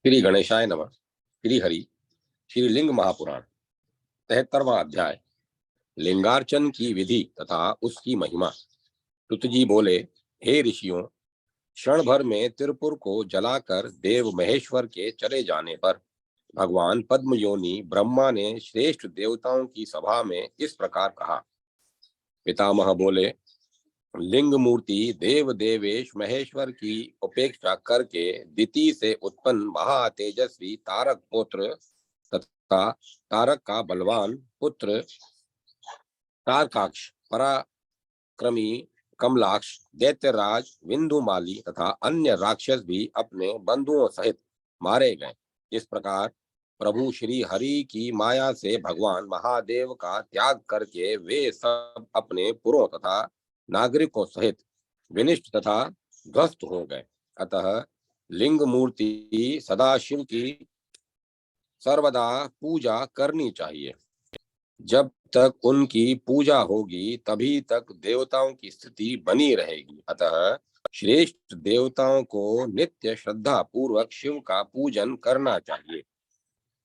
श्री गणेशाय नमः। श्री हरि। श्री लिंग महापुराण 73वां अध्याय। लिंगार्चन की विधि तथा उसकी महिमा। तुत जी बोले, हे ऋषियों, क्षण भर में त्रिपुर को जलाकर देव महेश्वर के चले जाने पर भगवान पद्मयोनि ब्रह्मा ने श्रेष्ठ देवताओं की सभा में इस प्रकार कहा। पितामह बोले, लिंग मूर्ति देव देवेश महेश्वर की उपेक्षा करके दिति से उत्पन्न महा तेजस्वी तारक पुत्र तथा तारक का बलवान पुत्र तारकाक्ष, पराक्रमी कमलाक्ष, दैत्यराज विंधुमाली तथा अन्य राक्षस भी अपने बंधुओं सहित मारे गए। इस प्रकार प्रभु श्री हरि की माया से भगवान महादेव का त्याग करके वे सब अपने पुरों तथा नागरिकों सहित विनिष्ट तथा ध्वस्त हो गए। अतः लिंग मूर्ति सदाशिव की सर्वदा पूजा करनी चाहिए। जब तक उनकी पूजा होगी तभी तक देवताओं की स्थिति बनी रहेगी। अतः श्रेष्ठ देवताओं को नित्य श्रद्धा पूर्वक शिव का पूजन करना चाहिए।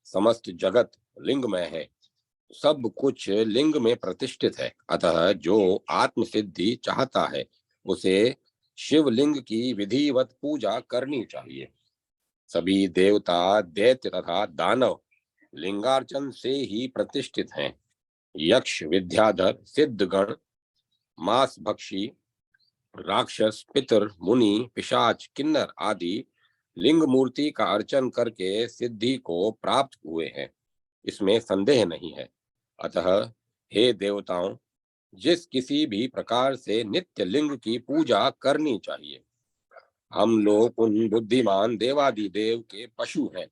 समस्त जगत लिंगमय है, सब कुछ लिंग में प्रतिष्ठित है। अतः जो आत्म सिद्धि चाहता है उसे शिवलिंग की विधिवत पूजा करनी चाहिए। सभी देवता, दैत्य तथा दानव लिंगार्चन से ही प्रतिष्ठित हैं। यक्ष, विद्याधर, सिद्धगण, मांस भक्षी, राक्षस, पितर, मुनि, पिशाच, किन्नर आदि लिंग मूर्ति का अर्चन करके सिद्धि को प्राप्त हुए हैं, इसमें संदेह नहीं है। अतः हे देवताओं, जिस किसी भी प्रकार से नित्य लिंग की पूजा करनी चाहिए। हम लोग उन बुद्धिमान देवादिदेव के पशु हैं।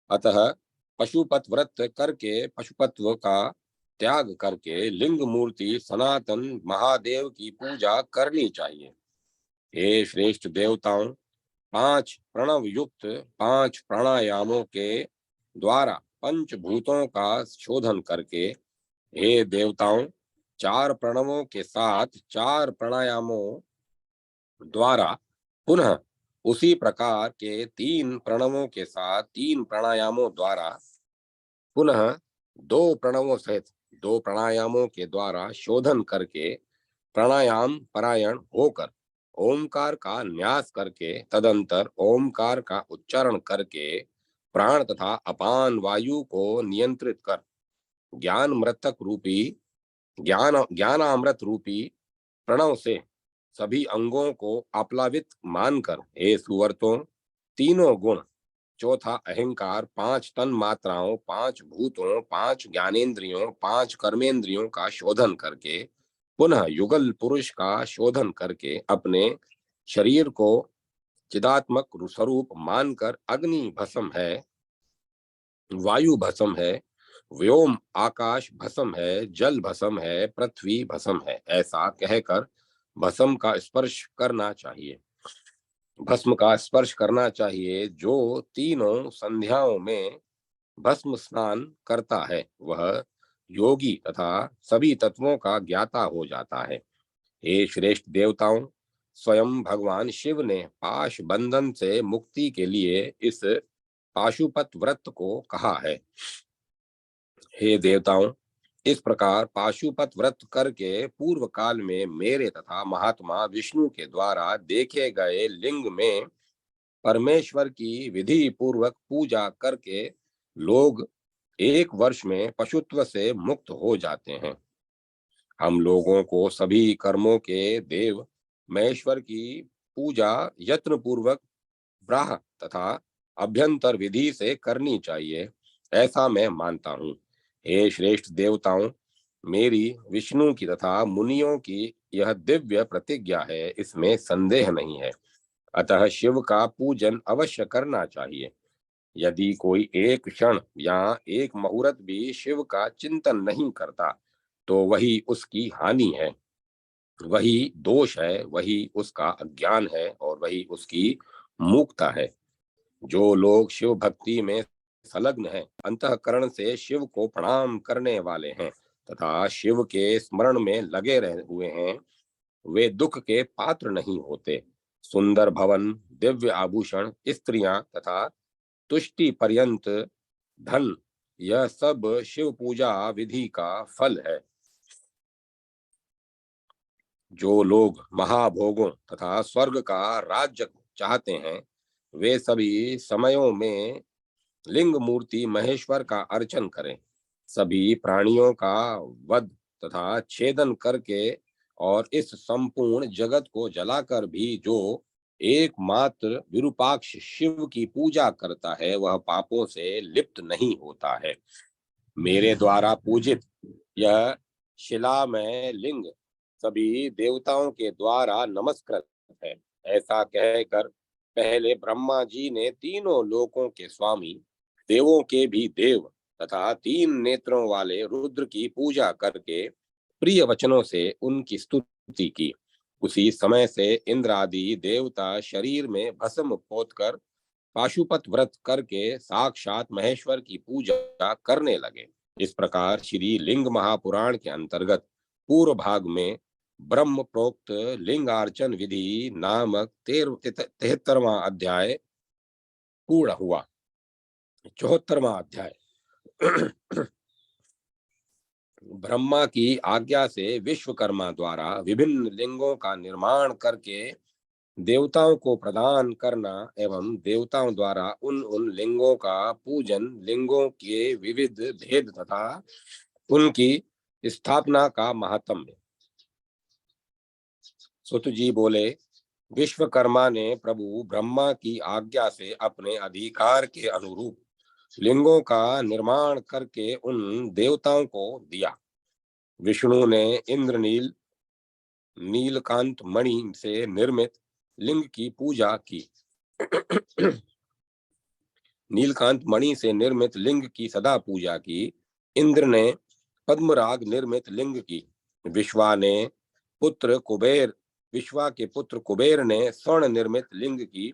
अतः पशुपत व्रत करके पशुपत्व का त्याग करके लिंग मूर्ति सनातन महादेव की पूजा करनी चाहिए। हे श्रेष्ठ देवताओं, 5 प्रणव युक्त 5 प्राणायामों के द्वारा पंचभूतों का शोधन करके, हे देवताओं, 4 प्रणवों के साथ 4 प्राणायामों द्वारा पुनः उसी प्रकार के 3 प्रणवों के साथ 3 प्राणायामों द्वारा पुनः 2 प्रणवों सहित 2 प्राणायामों के द्वारा शोधन करके प्राणायाम परायण होकर ओमकार का न्यास करके तदंतर ओमकार का उच्चारण करके प्राण तथा अपान वायु को नियंत्रित कर ज्ञान मृतक रूपी ज्ञानामृत रूपी प्रणव से सभी अंगों को आप्लावित मानकर, हे सुवर्तों, तीनों गुण, चौथा अहंकार, 5 तन मात्राओं, 5 भूतों, 5 ज्ञानेन्द्रियों, 5 कर्मेंद्रियों का शोधन करके पुनः युगल पुरुष का शोधन करके अपने शरीर को चिदात्मक स्वरूप मानकर अग्नि भस्म है, वायु भस्म है, व्योम आकाश भस्म है, जल भस्म है, पृथ्वी भस्म है, ऐसा कहकर भस्म का स्पर्श करना चाहिए। भस्म का स्पर्श करना चाहिए। जो तीनों संध्याओं में भस्म स्नान करता है वह योगी तथा सभी तत्वों का ज्ञाता हो जाता है। हे श्रेष्ठ देवताओं, स्वयं भगवान शिव ने पाश बंधन से मुक्ति के लिए इस पाशुपत व्रत को कहा है। हे देवताओं, इस प्रकार पाशुपत व्रत करके पूर्व काल में मेरे तथा महात्मा विष्णु के द्वारा देखे गए लिंग में परमेश्वर की विधि पूर्वक पूजा करके लोग 1 वर्ष में पशुत्व से मुक्त हो जाते हैं। हम लोगों को सभी कर्मों के देव महेश्वर की पूजा यत्न पूर्वक ब्राह तथा अभ्यंतर विधि से करनी चाहिए, ऐसा मैं मानता हूँ। हे श्रेष्ठ देवताओं, मेरी विष्णु की तथा मुनियों की यह दिव्य प्रतिज्ञा है, इसमें संदेह नहीं है। अतः शिव का पूजन अवश्य करना चाहिए। यदि कोई एक क्षण या एक मुहूर्त भी शिव का चिंतन नहीं करता तो वही उसकी हानि है, वही दोष है, वही उसका अज्ञान है और वही उसकी मूर्खता है। जो लोग शिव भक्ति में संलग्न हैं, अंतःकरण से शिव को प्रणाम करने वाले हैं तथा शिव के स्मरण में लगे रहे हुए हैं, वे दुख के पात्र नहीं होते। सुंदर भवन, दिव्य आभूषण, स्त्रियां तथा तुष्टि पर्यंत धन, यह सब शिव पूजा विधि का फल है। जो लोग महाभोगों तथा स्वर्ग का राज्य चाहते हैं, वे सभी समयों में लिंग मूर्ति महेश्वर का अर्चन करें। सभी प्राणियों का वध तथा छेदन करके और इस संपूर्ण जगत को जलाकर भी जो एकमात्र विरूपाक्ष शिव की पूजा करता है, वह पापों से लिप्त नहीं होता है। मेरे द्वारा पूजित यह शिला में लिंग सभी देवताओं के द्वारा नमस्कृत है। ऐसा कहकर पहले ब्रह्मा जी ने तीनों लोकों के स्वामी, देवों के भी देव तथा तीन नेत्रों वाले रुद्र की पूजा करके प्रिय वचनों से उनकी स्तुति की। उसी समय से इंद्र आदि देवता शरीर में भस्म पोतकर पाशुपत व्रत करके साक्षात महेश्वर की पूजा करने लगे। इस प्रकार श्री लिंग महापुराण के अंतर्गत पूर्व भाग में ब्रह्म प्रोक्त लिंगार्चन विधि नामक 73वां अध्याय पूर्ण हुआ। 74वां अध्याय ब्रह्मा की आज्ञा से विश्वकर्मा द्वारा विभिन्न लिंगों का निर्माण करके देवताओं को प्रदान करना एवं देवताओं द्वारा उन उन लिंगों का पूजन, लिंगों के विविध भेद तथा उनकी स्थापना का महात्म्य। सुत जी बोले, विश्वकर्मा ने प्रभु ब्रह्मा की आज्ञा से अपने अधिकार के अनुरूप लिंगों का निर्माण करके उन देवताओं को दिया। विष्णु ने इंद्रनील नीलकांत मणि से निर्मित लिंग की पूजा की। नीलकांत मणि से निर्मित लिंग की सदा पूजा की। इंद्र ने पद्मराग निर्मित लिंग की। विश्वा के पुत्र कुबेर ने स्वर्ण निर्मित लिंग की।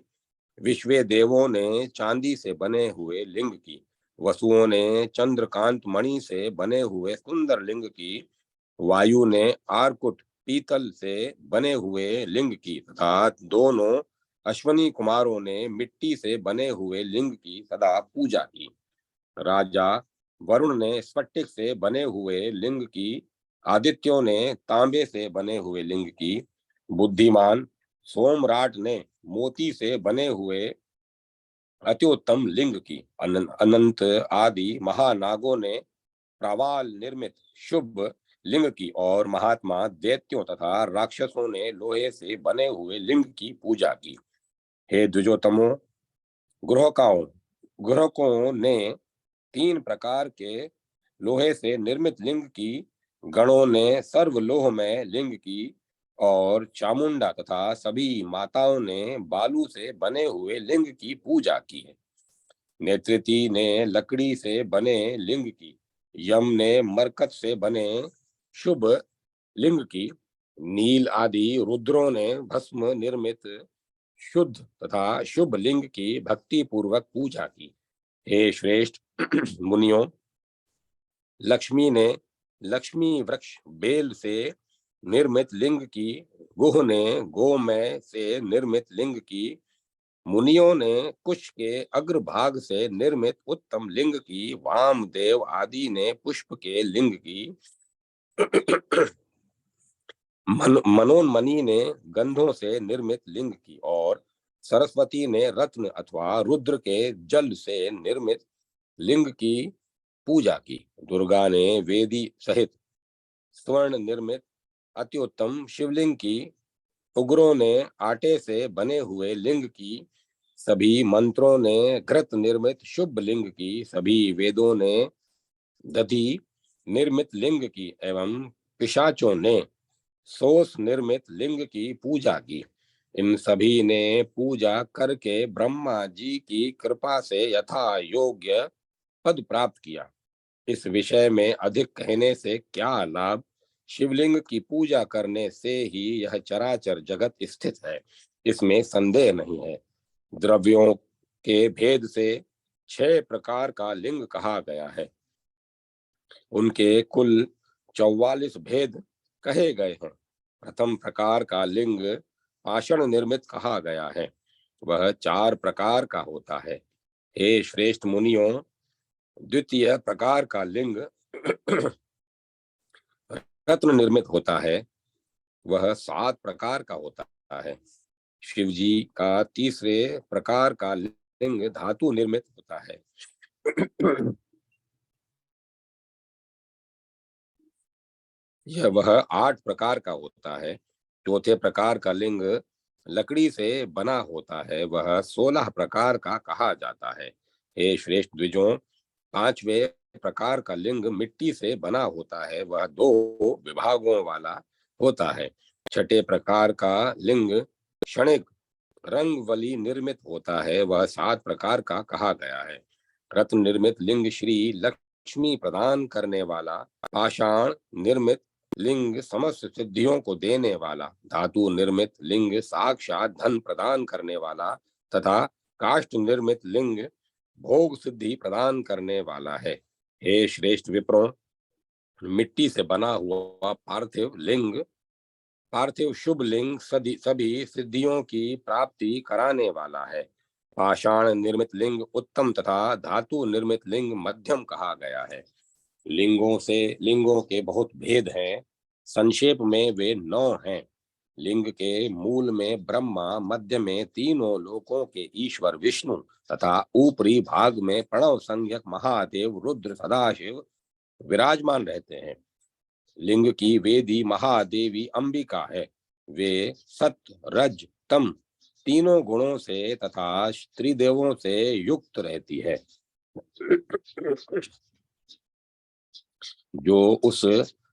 विश्वे देवों ने चांदी से बने हुए लिंग की। वसुओं ने चंद्रकांत मणि से बने हुए सुंदर लिंग की। वायु ने आर्कुट पीतल से बने हुए लिंग की तथा दोनों अश्वनी कुमारों ने मिट्टी से बने हुए लिंग की सदा पूजा की। राजा वरुण ने स्फटिक से बने हुए लिंग की। आदित्यों ने तांबे से बने हुए लिंग की। बुद्धिमान सोमराट ने मोती से बने हुए अत्युत्तम लिंग की। अनंत आदि महानागों ने प्रवाल निर्मित शुभ लिंग की और महात्मा दैत्यों तथा राक्षसों ने लोहे से बने हुए लिंग की पूजा की। हे द्विजोतमो, गृहकों ने 3 प्रकार के लोहे से निर्मित लिंग की। गणों ने सर्वलोह में लिंग की और चामुंडा तथा सभी माताओं ने बालू से बने हुए लिंग की पूजा की है। नेत्रिति ने लकड़ी से बने लिंग की। यम ने मरकत से बने शुभ लिंग की। नील आदि रुद्रों ने भस्म निर्मित शुद्ध तथा शुभ लिंग की भक्ति पूर्वक पूजा की। हे श्रेष्ठ मुनियों, लक्ष्मी ने लक्ष्मी वृक्ष बेल से निर्मित लिंग की। गुह ने गोमय से निर्मित लिंग की। मुनियों ने कुश के अग्रभाग से निर्मित उत्तम लिंग की। वामदेव आदि ने पुष्प के लिंग की। मनोन्मणि ने गंधों से निर्मित लिंग की और सरस्वती ने रत्न अथवा रुद्र के जल से निर्मित लिंग की पूजा की। दुर्गा ने वेदी सहित स्वर्ण निर्मित अत्युत्तम शिवलिंग की। उग्रों ने आटे से बने हुए लिंग की। सभी मंत्रों ने घृत निर्मित शुभ लिंग की। सभी वेदों ने दधि निर्मित लिंग की एवं पिशाचों ने सोस निर्मित लिंग की पूजा की। इन सभी ने पूजा करके ब्रह्मा जी की कृपा से यथा योग्य पद प्राप्त किया। इस विषय में अधिक कहने से क्या लाभ। शिवलिंग की पूजा करने से ही यह चराचर जगत स्थित है, इसमें संदेह नहीं है। द्रव्यों के भेद से 6 प्रकार का लिंग कहा गया है। उनके कुल 44 भेद कहे गए हैं। प्रथम प्रकार का लिंग पाषाण निर्मित कहा गया है। वह 4 प्रकार का होता है। हे श्रेष्ठ मुनियों, द्वितीय प्रकार का लिंग रत्न निर्मित होता है, वह 7 प्रकार का होता है। शिव जी का तीसरे प्रकार का लिंग धातु निर्मित होता है। यह वह 8 प्रकार का होता है। चौथे प्रकार का लिंग लकड़ी से बना होता है, वह 16 प्रकार का कहा जाता है। हे श्रेष्ठ द्विजों, 5वें प्रकार का लिंग मिट्टी से बना होता है, वह 2 विभागों वाला होता है। छठे प्रकार का लिंग क्षणिक रंगवली निर्मित होता है, वह 7 प्रकार का कहा गया है। रत्न निर्मित लिंग श्री लक्ष्मी प्रदान करने वाला, पाषाण निर्मित लिंग समस्त सिद्धियों को देने वाला, धातु निर्मित लिंग साक्षात धन प्रदान करने वाला तथा काष्ठ निर्मित लिंग भोग सिद्धि प्रदान करने वाला है। हे श्रेष्ठ विप्रों, मिट्टी से बना हुआ पार्थिव शुभ लिंग सभी सिद्धियों की प्राप्ति कराने वाला है। पाषाण निर्मित लिंग उत्तम तथा धातु निर्मित लिंग मध्यम कहा गया है। लिंगों के बहुत भेद हैं। संक्षेप में वे 9 हैं। लिंग के मूल में ब्रह्मा, मध्य में तीनों लोकों के ईश्वर विष्णु तथा ऊपरी भाग में प्रणव संज्ञक महादेव रुद्र सदाशिव विराजमान रहते हैं। लिंग की वेदी महादेवी अंबिका है। वे सत्य रज तम तीनों गुणों से तथा त्रिदेवों से युक्त रहती है। जो उस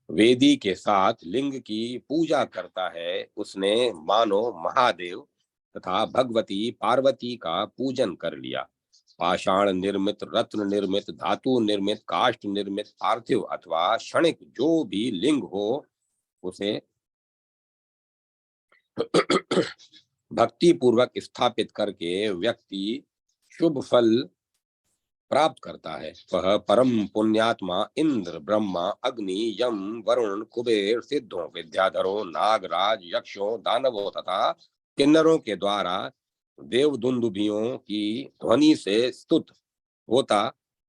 वेदी के साथ लिंग की पूजा करता है, उसने मानो महादेव तथा भगवती पार्वती का पूजन कर लिया। पाषाण निर्मित, रत्न निर्मित, धातु निर्मित, काष्ठ निर्मित, पार्थिव अथवा क्षणिक जो भी लिंग हो, उसे भक्ति पूर्वक स्थापित करके व्यक्ति शुभ फल प्राप्त करता है। वह परम पुण्यात्मा इंद्र, ब्रह्मा, अग्नि, यम, वरुण, कुबेर, सिद्धों, विद्याधरों, नागराज, यक्षों, दानवों तथा किन्नरों के द्वारा देवदुंदुभियों की ध्वनि से स्तुत होता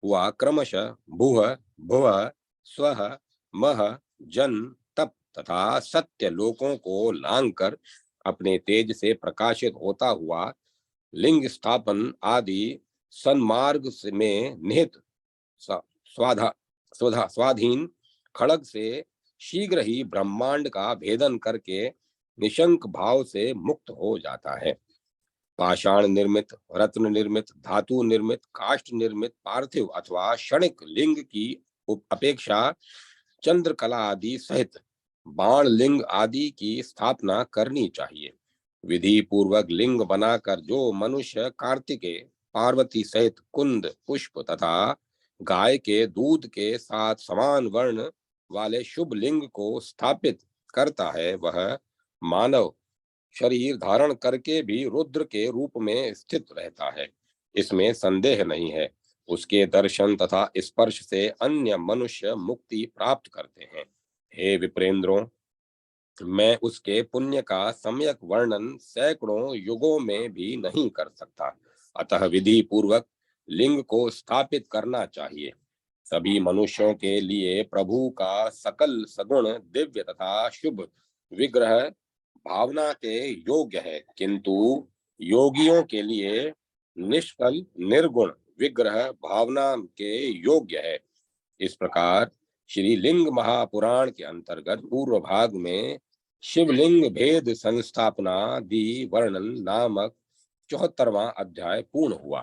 हुआ क्रमशः भुव, भुव, स्वः, मह, जन, तप तथा सत्य लोकों को लांघकर अपने तेज से प्रकाशित होता हुआ लिंग स्थापन आदि सन्मार्ग में निहित स्वाधीन खड़ग से शीघ्र ही ब्रह्मांड का भेदन करके निशंक भाव से मुक्त हो जाता है। पाषाण निर्मित, रत्न निर्मित, धातु निर्मित, काष्ठ निर्मित, पार्थिव अथवा क्षणिक लिंग की अपेक्षा चंद्रकला आदि सहित बाण लिंग आदि की स्थापना करनी चाहिए। विधि पूर्वक लिंग बनाकर जो मनुष्य कार्तिकेय, पार्वती सहित कुंद, पुष्प तथा गाय के दूध के साथ समान वर्ण वाले शुभ लिंग को स्थापित करता है, वह मानव शरीर धारण करके भी रुद्र के रूप में स्थित रहता है, इसमें संदेह नहीं है। उसके दर्शन तथा स्पर्श से अन्य मनुष्य मुक्ति प्राप्त करते हैं। हे विप्रेंद्रों, मैं उसके पुण्य का सम्यक वर्णन सैकड़ों युगों में भी नहीं कर सकता, अतः विधि पूर्वक लिंग को स्थापित करना चाहिए। सभी मनुष्यों के लिए प्रभु का सकल सगुण दिव्य तथा शुभ विग्रह भावना के योग्य है, किंतु योगियों के लिए निष्कल निर्गुण विग्रह भावना के योग्य है। इस प्रकार श्री लिंग महापुराण के अंतर्गत पूर्व भाग में शिवलिंग भेद संस्थापना दी वर्णन नामक 74वां अध्याय पूर्ण हुआ।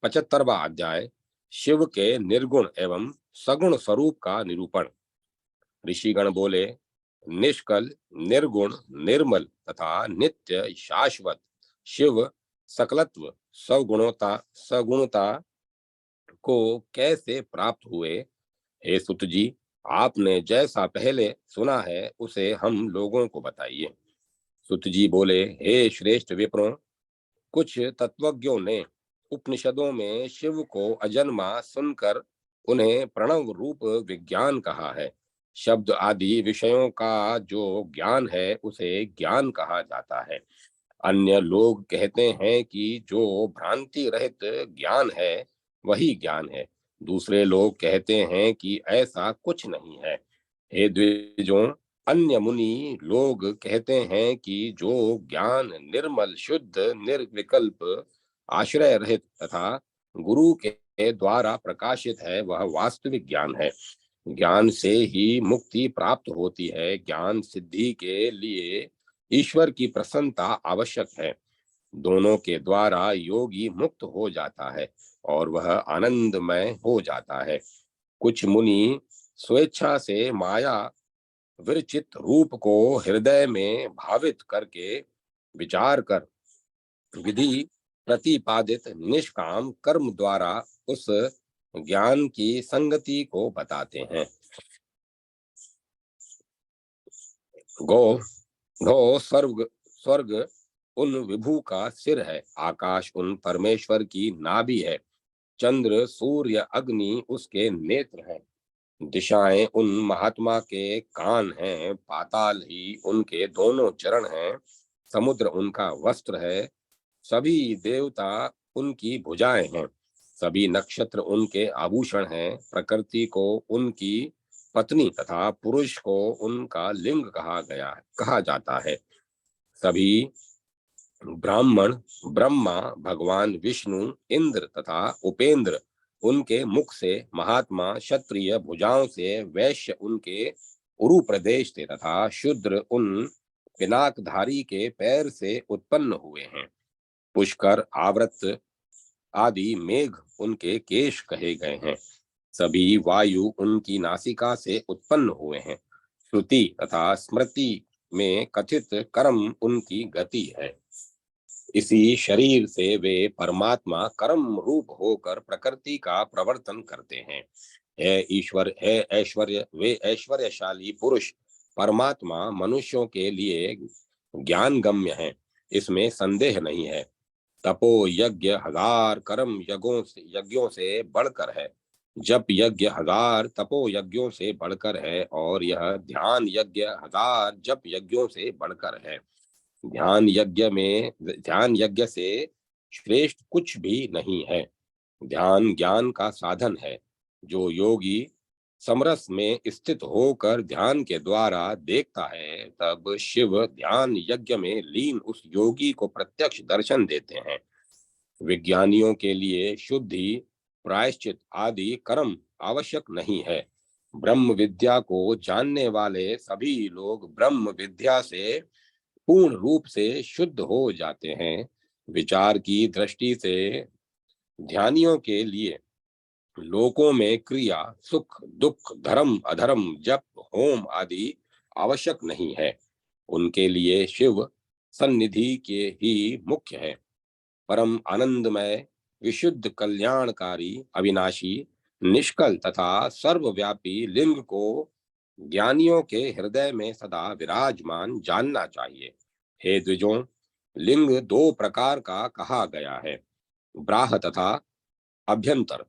75वां अध्याय शिव के निर्गुण एवं सगुण स्वरूप का निरूपण। ऋषिगण बोले, निष्कल, निर्गुण, निर्मल तथा नित्य शाश्वत शिव सकलत्व सगुणता को कैसे प्राप्त हुए? हे सुत जी, आपने जैसा पहले सुना है उसे हम लोगों को बताइए। सुत जी बोले, हे श्रेष्ठ विप्रों, कुछ तत्वज्ञों ने उपनिषदों में शिव को अजन्मा सुनकर उन्हें प्रणव रूप विज्ञान कहा है। शब्द आदि विषयों का जो ज्ञान है उसे ज्ञान कहा जाता है। अन्य लोग कहते हैं कि जो भ्रांति रहित ज्ञान है वही ज्ञान है। दूसरे लोग कहते हैं कि ऐसा कुछ नहीं है। हे द्विजों, अन्य मुनि लोग कहते हैं कि जो ज्ञान निर्मल शुद्ध निर्विकल्प आश्रय रहित तथा गुरु के द्वारा प्रकाशित है वह वास्तविक ज्ञान है। ज्ञान से ही मुक्ति प्राप्त होती है। ज्ञान सिद्धि के लिए ईश्वर की प्रसन्नता आवश्यक है। दोनों के द्वारा योगी मुक्त हो जाता है और वह आनंदमय हो जाता है। कुछ मुनि स्वेच्छा से माया विरचित रूप को हृदय में भावित करके विचार कर विधि प्रतिपादित निष्काम कर्म द्वारा उस ज्ञान की संगति को बताते हैं। गो गो स्वर्ग स्वर्ग उन विभु का सिर है। आकाश उन परमेश्वर की नाभि है। चंद्र सूर्य अग्नि उसके नेत्र हैं। दिशाएं उन महात्मा के कान हैं। पाताल ही उनके दोनों चरण हैं। समुद्र उनका वस्त्र है। सभी देवता उनकी भुजाएं हैं। सभी नक्षत्र उनके आभूषण हैं। प्रकृति को उनकी पत्नी तथा पुरुष को उनका लिंग कहा जाता है। सभी ब्राह्मण ब्रह्मा भगवान विष्णु इंद्र तथा उपेंद्र उनके मुख से, महात्मा क्षत्रिय भुजाओं से, वैश्य उनके उरु प्रदेश से तथा शूद्र उन पिनाकधारी के पैर से उत्पन्न हुए हैं। पुष्कर आवृत आदि मेघ उनके केश कहे गए हैं। सभी वायु उनकी नासिका से उत्पन्न हुए हैं। श्रुति तथा स्मृति में कथित कर्म उनकी गति है। इसी शरीर से वे परमात्मा कर्म रूप होकर प्रकृति का प्रवर्तन करते हैं। है ईश्वर है ऐश्वर्य वे ऐश्वर्यशाली पुरुष परमात्मा मनुष्यों के लिए ज्ञान गम्य है, इसमें संदेह नहीं है। तपो यज्ञ हजार कर्म यज्ञों से बढ़कर है। जप यज्ञ हजार तपो यज्ञों से बढ़कर है और यह ध्यान यज्ञ हजार जप यज्ञों से बढ़कर है। ध्यान यज्ञ से श्रेष्ठ कुछ भी नहीं है। ध्यान ज्ञान का साधन है। जो योगी समरस में स्थित होकर ध्यान के द्वारा देखता है तब शिव ध्यान यज्ञ में लीन उस योगी को प्रत्यक्ष दर्शन देते हैं। विज्ञानियों के लिए शुद्धि प्रायश्चित आदि कर्म आवश्यक नहीं है। ब्रह्म विद्या को जानने वाले सभी लोग ब्रह्म विद्या से पूर्ण रूप से शुद्ध हो जाते हैं। विचार की दृष्टि से ध्यानियों के लिए लोकों में क्रिया सुख दुख धर्म अधर्म जप होम आदि आवश्यक नहीं है। उनके लिए शिव सन्निधि के ही मुख्य है। परम आनंदमय विशुद्ध कल्याणकारी अविनाशी निष्कल तथा सर्वव्यापी लिंग को ज्ञानियों के हृदय में सदा विराजमान जानना चाहिए। हे द्विजों, लिंग दो प्रकार का कहा गया है, ब्राह तथा अभ्यंतर।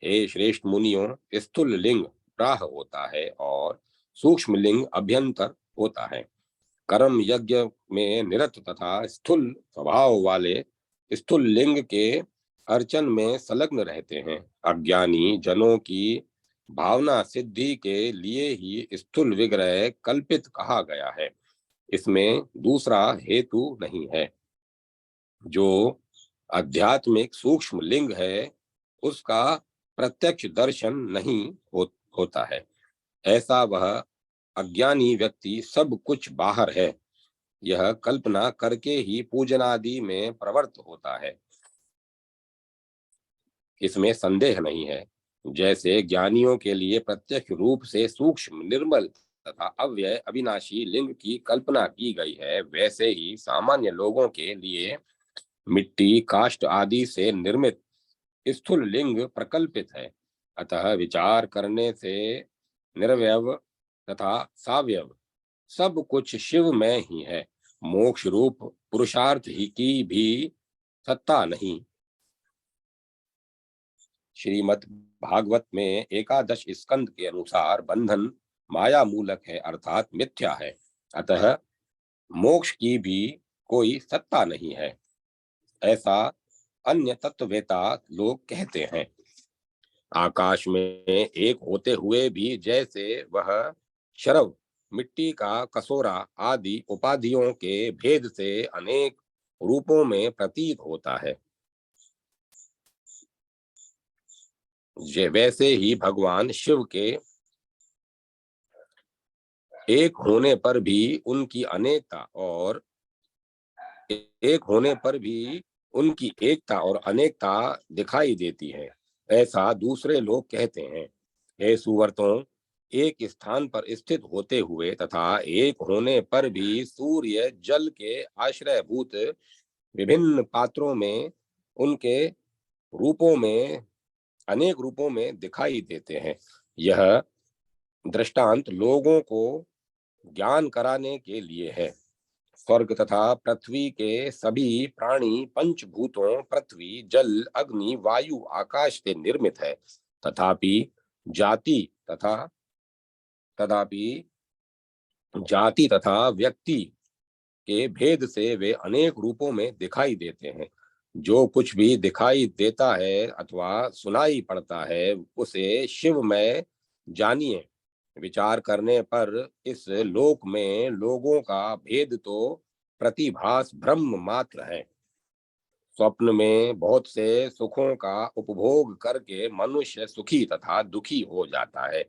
हे श्रेष्ठ मुनियों, स्थूल लिंग ब्राह होता है और सूक्ष्म लिंग अभ्यंतर होता है। कर्म यज्ञ में निरत तथा स्थूल स्वभाव वाले स्थूल लिंग के अर्चन में संलग्न रहते हैं। अज्ञानी जनों की भावना सिद्धि के लिए ही स्थूल विग्रह कल्पित कहा गया है। इसमें दूसरा हेतु नहीं है। जो आध्यात्मिक सूक्ष्म लिंग है उसका प्रत्यक्ष दर्शन नहीं होता है। ऐसा वह अज्ञानी व्यक्ति सब कुछ बाहर है यह कल्पना करके ही पूजन आदि में प्रवृत्त होता है, इसमें संदेह नहीं है। जैसे ज्ञानियों के लिए प्रत्यक्ष रूप से सूक्ष्म निर्मल तथा अव्यय अविनाशी लिंग की कल्पना की गई है, वैसे ही सामान्य लोगों के लिए मिट्टी काष्ठ आदि से निर्मित स्थूल लिंग प्रकल्पित है। अतः विचार करने से निर्वयव तथा सावयव सब कुछ शिव में ही है। मोक्ष रूप पुरुषार्थ ही की भी सत्ता नहीं। श्रीमद् भागवत में एकादश स्कंद के अनुसार बंधन माया मूलक है अर्थात मिथ्या है। अतः मोक्ष की भी कोई सत्ता नहीं है, ऐसा अन्य तत्ववेता लोग कहते हैं। आकाश में एक होते हुए भी जैसे वह शरव, मिट्टी का कसोरा आदि उपाधियों के भेद से अनेक रूपों में प्रतीत होता है, वैसे ही भगवान शिव के एक होने पर भी उनकी अनेकता और एक होने पर भी उनकी एकता और अनेकता दिखाई देती है, ऐसा दूसरे लोग कहते हैं। हे सुवर्तों, एक स्थान पर स्थित होते हुए तथा एक होने पर भी सूर्य जल के आश्रयभूत विभिन्न पात्रों में उनके रूपों में अनेक रूपों में दिखाई देते हैं। यह दृष्टांत लोगों को ज्ञान कराने के लिए है। स्वर्ग तथा पृथ्वी के सभी प्राणी पंचभूतों पृथ्वी, जल, अग्नि, वायु, आकाश से निर्मित है। तथापि जाति तथा तथापि जाति तथा व्यक्ति के भेद से वे अनेक रूपों में दिखाई देते हैं। जो कुछ भी दिखाई देता है अथवा सुनाई पड़ता है उसे शिव में जानिए। विचार करने पर इस लोक में लोगों का भेद तो प्रतिभास ब्रह्म मात्र है। स्वप्न में बहुत से सुखों का उपभोग करके मनुष्य सुखी तथा दुखी हो जाता है।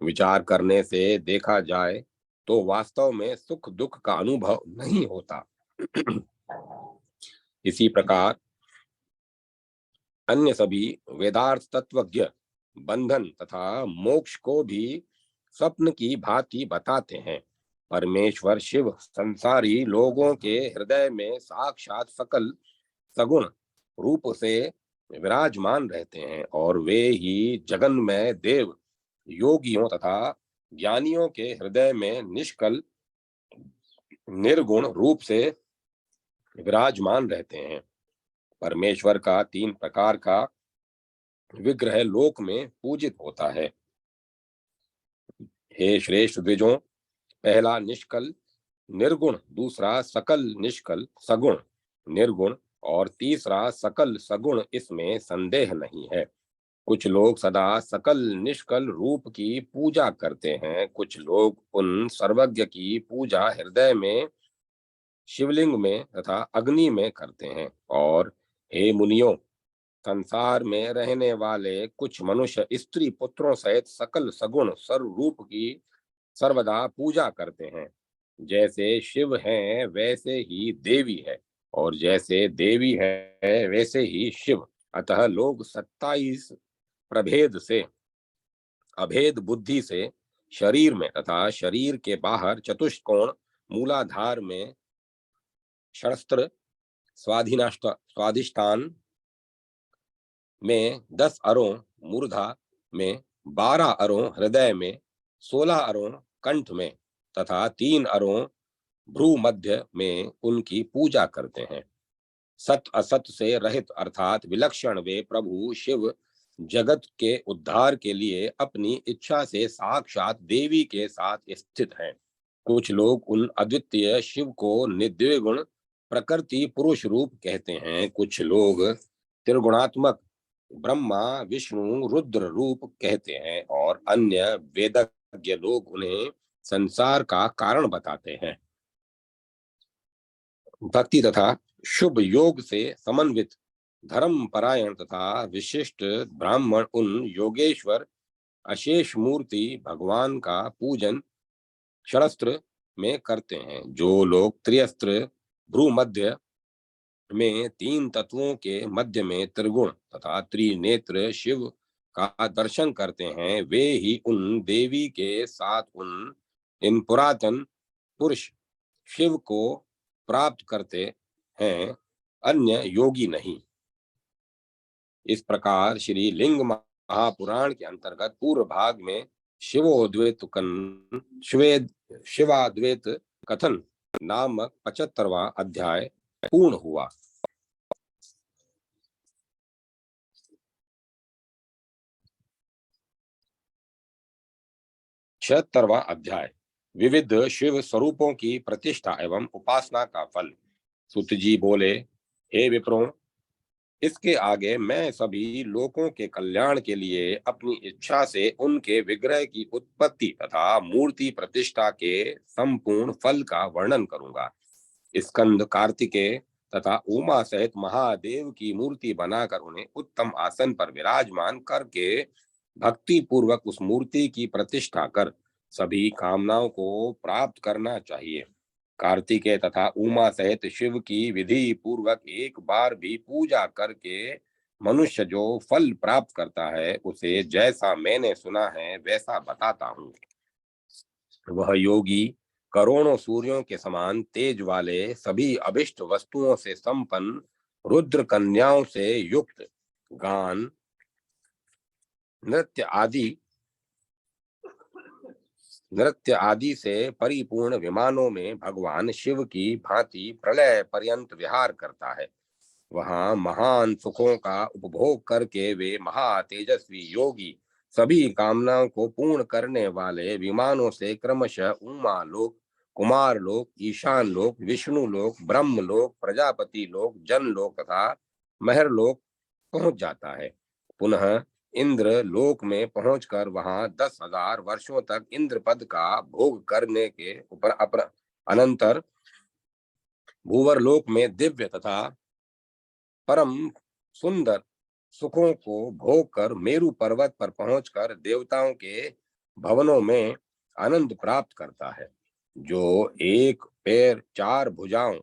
विचार करने से देखा जाए तो वास्तव में सुख दुख का अनुभव नहीं होता। इसी प्रकार अन्य सभी वेदार्थ तत्वज्ञ बंधन तथा मोक्ष को भी स्वप्न की भांति बताते हैं। परमेश्वर शिव संसारी लोगों के हृदय में साक्षात सकल सगुण रूप से विराजमान रहते हैं और वे ही जगन में देव योगियों तथा ज्ञानियों के हृदय में निष्कल निर्गुण रूप से विराजमान रहते हैं। परमेश्वर का 3 प्रकार का विग्रह लोक में पूजित होता है। हे श्रेष्ठ द्विजों, पहला निष्कल निर्गुण, दूसरा सकल निष्कल सगुण निर्गुण और तीसरा सकल सगुण, इसमें संदेह नहीं है। कुछ लोग सदा सकल निष्कल रूप की पूजा करते हैं, कुछ लोग उन सर्वज्ञ की पूजा हृदय में शिवलिंग में तथा अग्नि में करते हैं। और हे मुनियों, संसार में रहने वाले कुछ मनुष्य स्त्री पुत्रों सहित सकल सगुण सर्वरूप की सर्वदा पूजा करते हैं। जैसे शिव हैं वैसे ही देवी है और जैसे देवी है वैसे ही शिव। अतः लोग 27 प्रभेद से अभेद बुद्धि से शरीर में तथा शरीर के बाहर चतुष्कोण मूलाधार में शस्त्र स्वाधिष्ठान में 10 अरों, मूर्धा में 12 अरों, हृदय में 16 अरों, कंठ में तथा 3 अरों भ्रू मध्य में उनकी पूजा करते हैं। सत असत से रहित अर्थात विलक्षण वे प्रभु शिव जगत के उद्धार के लिए अपनी इच्छा से साक्षात देवी के साथ स्थित हैं। कुछ लोग उन अद्वितीय शिव को निर्द्विगुण प्रकृति पुरुष रूप कहते हैं, कुछ लोग त्रिगुणात्मक ब्रह्मा विष्णु रुद्र रूप कहते हैं और अन्य वेदज्ञ लोग उन्हें संसार का कारण बताते हैं। भक्ति तथा शुभ योग से समन्वित धर्म परायण तथा विशिष्ट ब्राह्मण उन योगेश्वर अशेष मूर्ति भगवान का पूजन षड़स्त्र में करते हैं। जो लोग त्रियस्त्र भ्रू मध्य में 3 तत्वों के मध्य में त्रिगुण तथा त्रिनेत्र शिव का दर्शन करते हैं, वे ही उन देवी के साथ इन पुरातन पुरुष शिव को प्राप्त करते हैं, अन्य योगी नहीं। इस प्रकार श्री लिंग महापुराण के अंतर्गत पूर्व भाग में शिवाद्वैत कथन नामक 75वां अध्याय पूर्ण हुआ। 76वां अध्याय विविध शिव स्वरूपों की प्रतिष्ठा एवं उपासना का फल। सुत जी बोले, हे विप्रों, इसके आगे मैं सभी लोगों के कल्याण के लिए अपनी इच्छा से उनके विग्रह की उत्पत्ति तथा मूर्ति प्रतिष्ठा के संपूर्ण फल का वर्णन करूंगा। स्कंद, कार्तिकेय तथा उमा सहित महादेव की मूर्ति बनाकर उन्हें उत्तम आसन पर विराजमान करके भक्ति पूर्वक उस मूर्ति की प्रतिष्ठा कर सभी कामनाओं को प्राप्त करना चाहिए। कार्तिकेय तथा उमा सहित शिव की विधि पूर्वक एक बार भी पूजा करके मनुष्य जो फल प्राप्त करता है, उसे जैसा मैंने सुना है वैसा बताता हूँ। वह योगी करोड़ों सूर्यों के समान तेज वाले, सभी अभिष्ट वस्तुओं से संपन्न, रुद्र कन्याओं से युक्त, गान, नृत्य आदि नृत्य आदि से परिपूर्ण विमानों में भगवान शिव की भांति प्रलय पर्यंत विहार करता है। वहां महान सुखों का उपभोग करके वे महातेजस्वी योगी सभी कामनाओं को पूर्ण करने वाले विमानों से क्रमशः उमा लोक, कुमार लोक, ईशान लोक, विष्णु लोक, ब्रह्म लोक, प्रजापति लोक, जन लोक तथा महर लोक पहुंच जाता है। पुनः इंद्र लोक में पहुंचकर वहां 10,000 वर्षों तक इंद्र पद का भोग करने के अनंतर भूवर लोक में दिव्य तथा परम सुंदर सुखों को भोग कर मेरु पर्वत पर पहुंचकर देवताओं के भवनों में आनंद प्राप्त करता है। जो एक पैर, चार भुजाओं,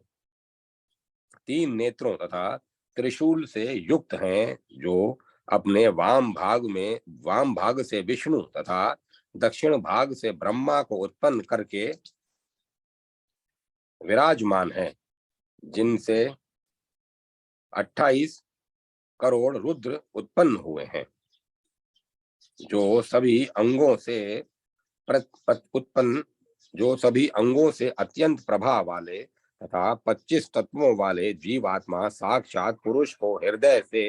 तीन नेत्रों तथा त्रिशूल से युक्त हैं, जो अपने वाम भाग से विष्णु तथा दक्षिण भाग से ब्रह्मा को उत्पन्न करके विराजमान है, जिनसे 28 करोड़ रुद्र उत्पन्न हुए हैं, जो सभी अंगों से उत्पन्न जो सभी अंगों से अत्यंत प्रभाव वाले तथा 25 तत्वों वाले जीवात्मा साक्षात पुरुष को हृदय से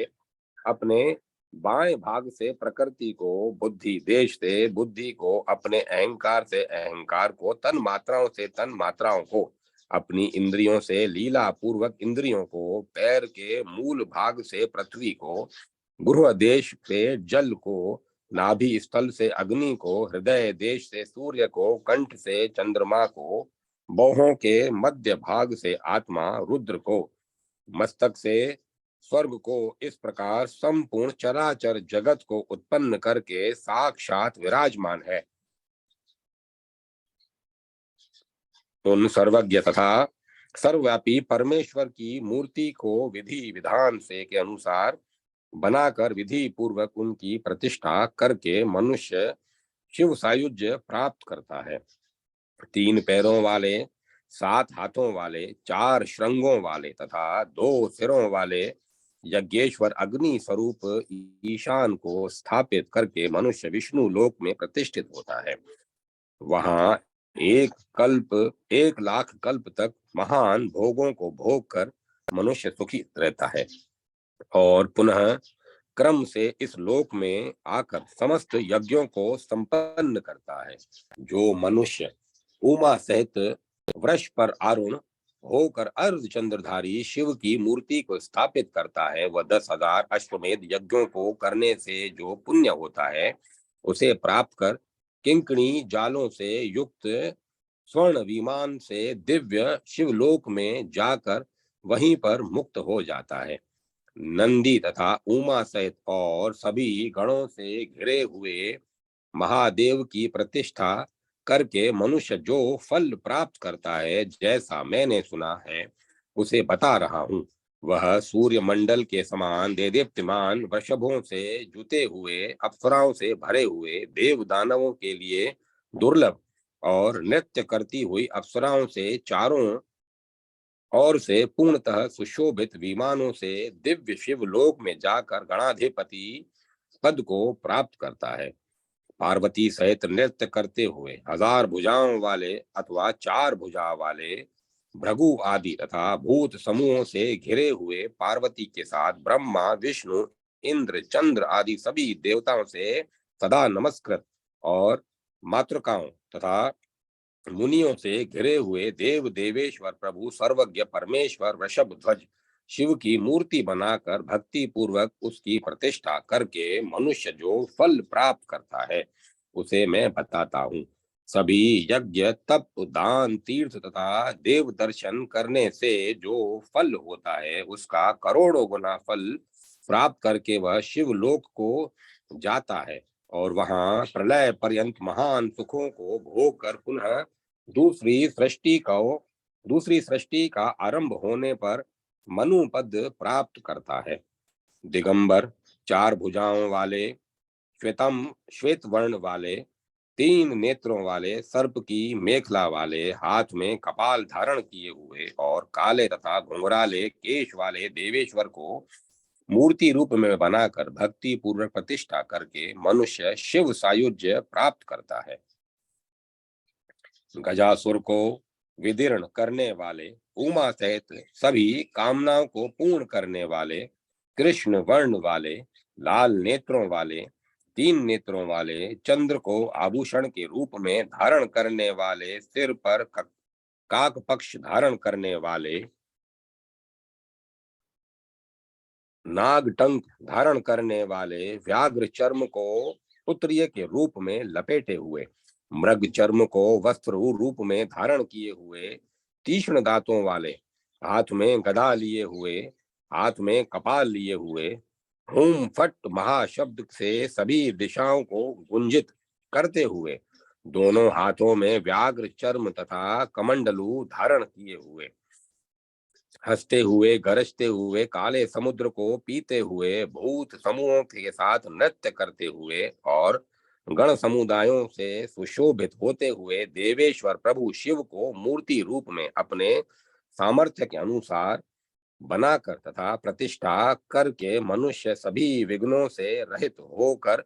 अपने बाएं भाग से प्रकृति को, बुद्धि देश से बुद्धि को, अपने अहंकार से अहंकार को, तन मात्राओं से तन मात्राओं को, अपनी इंद्रियों से लीला पूर्वक इंद्रियों को, पैर के मूल भाग से पृथ्वी को, गुरु देश से जल को, नाभि स्थल से अग्नि को, हृदय देश से सूर्य को, कंठ से चंद्रमा को, बाहों के मध्य भाग से आत्मा रुद्र को, मस्तक से स्वर्ग को, इस प्रकार संपूर्ण चराचर जगत को उत्पन्न करके साक्षात विराजमान है। उन सर्वज्ञ तथा सर्वव्यापी परमेश्वर की मूर्ति को विधि विधान से के अनुसार बनाकर विधि पूर्वक उनकी प्रतिष्ठा करके मनुष्य शिव सायुज्य प्राप्त करता है। 3 पैरों वाले, 7 हाथों वाले, 4 श्रृंगों वाले तथा 2 सिरों वाले यज्ञेश्वर अग्नि स्वरूप ईशान को स्थापित करके मनुष्य विष्णु लोक में प्रतिष्ठित होता है। वहां 1 लाख कल्प तक महान भोगों को भोग कर मनुष्य सुखी रहता है और पुनः क्रम से इस लोक में आकर समस्त यज्ञों को संपन्न करता है। जो मनुष्य उमा सहित वृष पर आरूढ़ होकर अर्ध चंद्रधारी शिव की मूर्ति को स्थापित करता है, वह 10,000 अश्वमेध यज्ञों को करने से जो पुण्य होता है, उसे प्राप्त कर किंकणी जालों से युक्त स्वर्ण विमान से दिव्य शिवलोक में जाकर वहीं पर मुक्त हो जाता है। नंदी तथा उमा सहित और सभी गणों से घिरे हुए महादेव की प्रतिष्ठा करके मनुष्य जो फल प्राप्त करता है, जैसा मैंने सुना है उसे बता रहा हूँ। वह सूर्य मंडल के समान देदीप्यमान वृषभों से जुते हुए, अप्सराओं से भरे हुए, देव दानवों के लिए दुर्लभ और नृत्य करती हुई अप्सराओं से चारों और से पूर्णतः सुशोभित विमानों से दिव्य शिव लोक में जाकर गणाधिपति पद को प्राप्त करता है। पार्वती सहित नृत्य करते हुए 1000 भुजाओं वाले अथवा 4 भुजा वाले भृगु आदि तथा भूत समूहों से घिरे हुए पार्वती के साथ ब्रह्मा, विष्णु, इंद्र, चंद्र आदि सभी देवताओं से सदा नमस्कृत और मातृकाओं तथा मुनियों से घिरे हुए देव देवेश्वर प्रभु सर्वज्ञ परमेश्वर वृषभ ध्वज शिव की मूर्ति बनाकर भक्ति पूर्वक उसकी प्रतिष्ठा करके मनुष्य जो फल प्राप्त करता है उसे मैं बताता हूँ। सभी यज्ञ तप दान तीर्थ तथा देव दर्शन करने से जो फल होता है उसका करोड़ों गुना फल प्राप्त करके वह शिवलोक को जाता है और वहां प्रलय पर्यंत महान सुखों को भोग कर पुनः दूसरी सृष्टि को दूसरी सृष्टि का आरंभ होने पर मनुपद प्राप्त करता है। दिगंबर चार भुजाओं वाले श्वेतम श्वेत वर्ण वाले तीन नेत्रों वाले सर्प की मेखला वाले हाथ में कपाल धारण किए हुए और काले तथा घुंघराले केश वाले देवेश्वर को मूर्ति रूप में बनाकर भक्ति पूर्वक प्रतिष्ठा करके मनुष्य शिव सायुज्य प्राप्त करता है। गजासुर को विदीर्ण करने वाले उमा सहित सभी कामनाओं को पूर्ण करने वाले कृष्ण वर्ण वाले लाल नेत्रों वाले तीन नेत्रों वाले चंद्र को आभूषण के रूप में धारण करने वाले सिर पर काक पक्ष धारण करने वाले नागटंक धारण करने वाले व्याघ्र चर्म को उत्तरीय के रूप में लपेटे हुए मृग चर्म को वस्त्र रूप में धारण किए हुए तीक्ष्ण दांतों वाले हाथ में गदा लिए हुए हाथ में कपाल लिए हुए हुम फट महाशब्द से सभी दिशाओं को गुंजित करते हुए दोनों हाथों में व्याघ्र चर्म तथा कमंडलू धारण किए हुए हंसते हुए गरजते हुए काले समुद्र को पीते हुए भूत समूहों के साथ नृत्य करते हुए और गण समुदायों से सुशोभित होते हुए देवेश्वर प्रभु शिव को मूर्ति रूप में अपने सामर्थ्य के अनुसार बनाकर तथा प्रतिष्ठा करके मनुष्य सभी विघ्नों से रहित होकर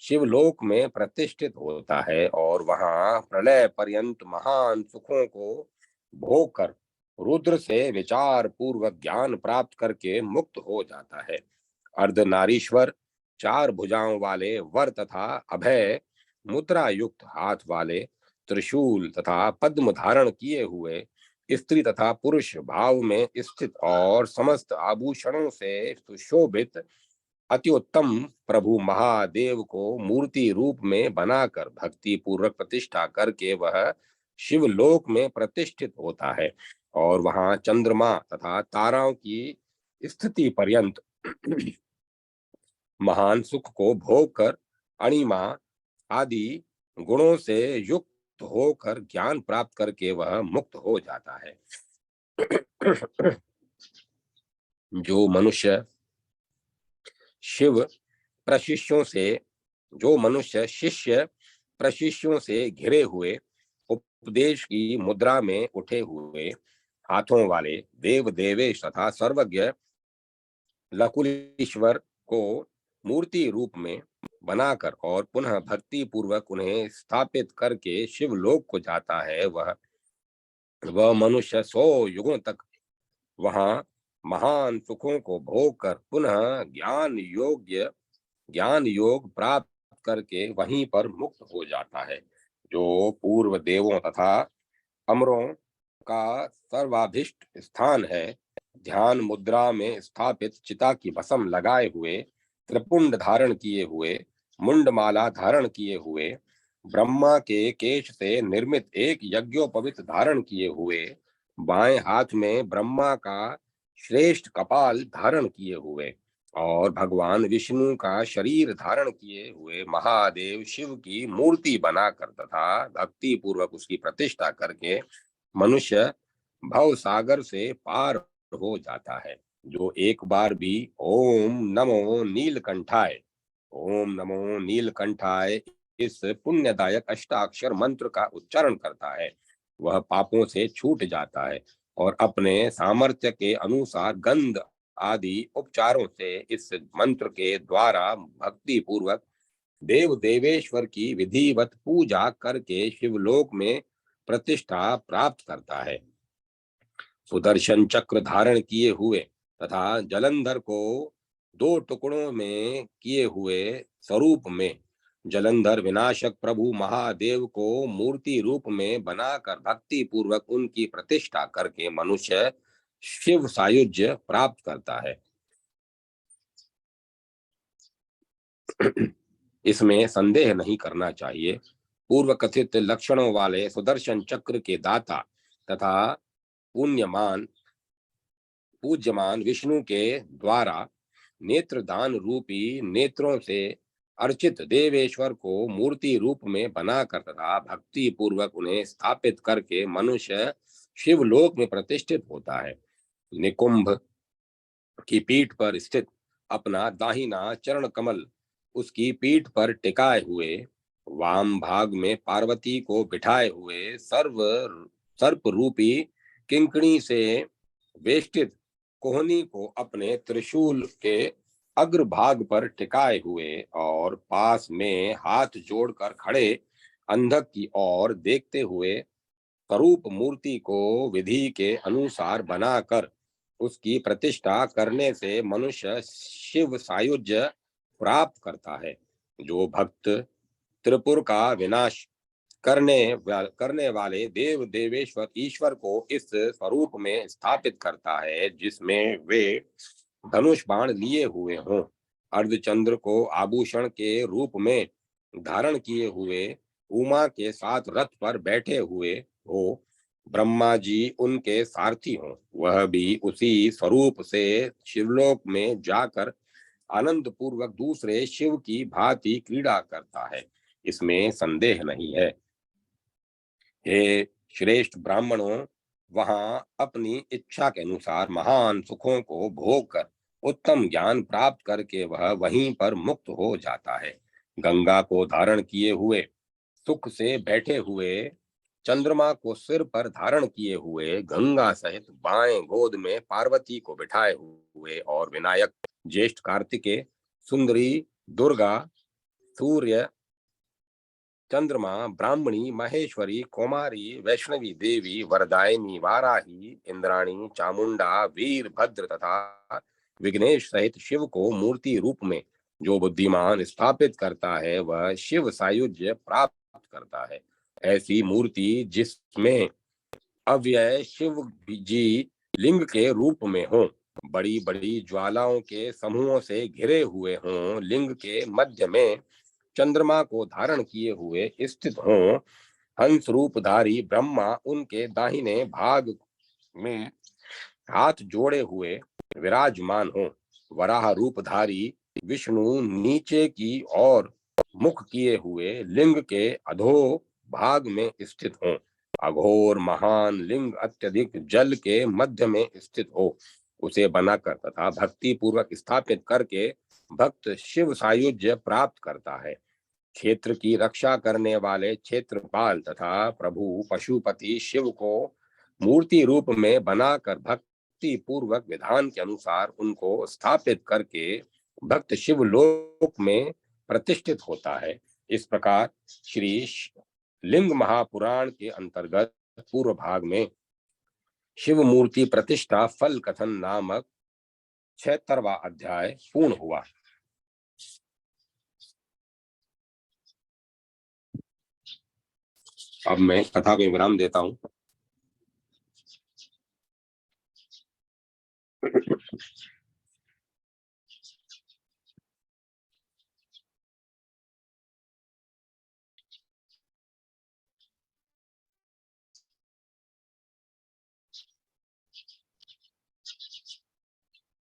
शिवलोक में प्रतिष्ठित होता है और वहां प्रलय पर्यंत महान सुखों को भोग कर रुद्र से विचार पूर्वक ज्ञान प्राप्त करके मुक्त हो जाता है। अर्धनारीश्वर चार भुजाओं वाले वर तथा अभय मुद्रा युक्त हाथ वाले त्रिशूल तथा पद्म धारण किए हुए स्त्री तथा पुरुष भाव में स्थित और समस्त आभूषणों से सुशोभित अति उत्तम प्रभु महादेव को मूर्ति रूप में बनाकर भक्ति पूर्वक प्रतिष्ठा करके वह शिवलोक में प्रतिष्ठित होता है और वहां चंद्रमा तथा ताराओं की स्थिति पर्यंत महान सुख को भोग कर अणिमा आदि गुणों से युक्त होकर ज्ञान प्राप्त करके वह मुक्त हो जाता है। जो मनुष्य शिव प्रशिष्यों से जो मनुष्य शिष्य प्रशिष्यों से घिरे हुए उपदेश की मुद्रा में उठे हुए हाथों वाले देव देवेश तथा सर्वज्ञ लकुलीश्वर को मूर्ति रूप में बनाकर और पुनः भक्ति पूर्वक उन्हें स्थापित करके शिवलोक को जाता है वह मनुष्य 100 युगों तक वहां महान सुखों को भोग कर पुनः ज्ञान योग प्राप्त करके वहीं पर मुक्त हो जाता है। जो पूर्व देवों तथा अमरों का सर्वाधिष्ट स्थान है ध्यान मुद्रा में स्थापित चिता की भस्म लगाए हुए त्रिपुंड धारण किए हुए मुंडमाला धारण किए हुए ब्रह्मा के केश से निर्मित एक यज्ञोपवीत धारण किए हुए बाएं हाथ में ब्रह्मा का श्रेष्ठ कपाल धारण किए हुए और भगवान विष्णु का शरीर धारण किए हुए महादेव शिव की मूर्ति बनाकर तथा भक्ति पूर्वक उसकी प्रतिष्ठा करके मनुष्य भव सागर से पार हो जाता है। जो एक बार भी ओम नमो नीलकंठाय इस पुण्यदायक अष्टाक्षर मंत्र का उच्चारण करता है वह पापों से छूट जाता है और अपने सामर्थ्य के अनुसार गंध आदि उपचारों से इस मंत्र के द्वारा भक्ति पूर्वक देव देवेश्वर की विधिवत पूजा करके शिवलोक में प्रतिष्ठा प्राप्त करता है। सुदर्शन चक्र धारण किए हुए तथा जलंधर को 2 टुकड़ों में किए हुए स्वरूप में जलंधर विनाशक प्रभु महादेव को मूर्ति रूप में बनाकर भक्ति पूर्वक उनकी प्रतिष्ठा करके मनुष्य शिव सायुज्य प्राप्त करता है। इसमें संदेह नहीं करना चाहिए। पूर्व कथित लक्षणों वाले सुदर्शन चक्र के दाता तथा पुण्यमान पूज्यमान विष्णु के द्वारा नेत्र दान रूपी नेत्रों से अर्चित देवेश्वर को मूर्ति रूप में बनाकर तथा भक्ति पूर्वक उन्हें स्थापित करके मनुष्य शिवलोक में प्रतिष्ठित होता है। निकुंभ की पीठ पर स्थित अपना दाहिना चरण कमल उसकी पीठ पर टिकाए हुए, वाम भाग में पार्वती को बिठाए हुए सर्प रूपी किंकणी से वेष्टित कोहनी को अपने त्रिशूल के अग्रभाग पर टिकाए हुए और पास में हाथ जोड़कर खड़े अंधक की ओर देखते हुए स्वरूप मूर्ति को विधि के अनुसार बनाकर उसकी प्रतिष्ठा करने से मनुष्य शिव सायुज्य प्राप्त करता है। जो भक्त त्रिपुर का विनाश करने वाले देव देवेश्वर ईश्वर को इस स्वरूप में स्थापित करता है जिसमें वे धनुष बाण लिए हुए हों, अर्धचंद्र को आभूषण के रूप में धारण किए हुए उमा के साथ रथ पर बैठे हुए हो, ब्रह्मा जी उनके सारथी हों, वह भी उसी स्वरूप से शिवलोक में जाकर आनंद पूर्वक दूसरे शिव की भांति क्रीड़ा करता है। इसमें संदेह नहीं है। हे श्रेष्ठ ब्राह्मणों, वहां अपनी इच्छा के अनुसार महान सुखों को भोग कर उत्तम ज्ञान प्राप्त करके वह वहीं पर मुक्त हो जाता है। गंगा को धारण किए हुए, सुख से बैठे हुए, चंद्रमा को सिर पर धारण किए हुए, गंगा सहित बाएं गोद में पार्वती को बिठाए हुए और विनायक ज्येष्ठ कार्तिकेय, सुंदरी दुर्गा, सूर्य, चंद्रमा, ब्राह्मणी, महेश्वरी, कुमारी, वैष्णवी देवी, वरदायिनी, वाराही, इंद्राणी, चामुंडा, वीरभद्र तथा विघ्नेश सहित शिव को मूर्ति रूप में जो बुद्धिमान स्थापित करता है वह शिव सायुज्य प्राप्त करता है। ऐसी मूर्ति जिसमें अव्यय शिव जी लिंग के रूप में हो, बड़ी बड़ी ज्वालाओं के समूहों से घिरे हुए हों, लिंग के मध्य में चंद्रमा को धारण किए हुए स्थित हों, हंस रूपधारी ब्रह्मा उनके दाहिने भाग में हाथ जोड़े हुए विराजमान हों, वराह रूपधारी विष्णु नीचे की ओर मुख किए हुए लिंग के अधो भाग में स्थित हों, अघोर महान लिंग अत्यधिक जल के मध्य में स्थित हो, उसे बनाकर तथा भक्ति पूर्वक स्थापित करके भक्त शिव सायुज्य प्राप्त करता है। क्षेत्र की रक्षा करने वाले क्षेत्रपाल तथा प्रभु पशुपति शिव को मूर्ति रूप में बनाकर भक्ति पूर्वक विधान के अनुसार उनको स्थापित करके भक्त शिव लोक में प्रतिष्ठित होता है। इस प्रकार श्री लिंग महापुराण के अंतर्गत पूर्व भाग में शिव मूर्ति प्रतिष्ठा फल कथन नामक 76वां अध्याय पूर्ण हुआ। अब मैं कथा को विराम देता हूँ।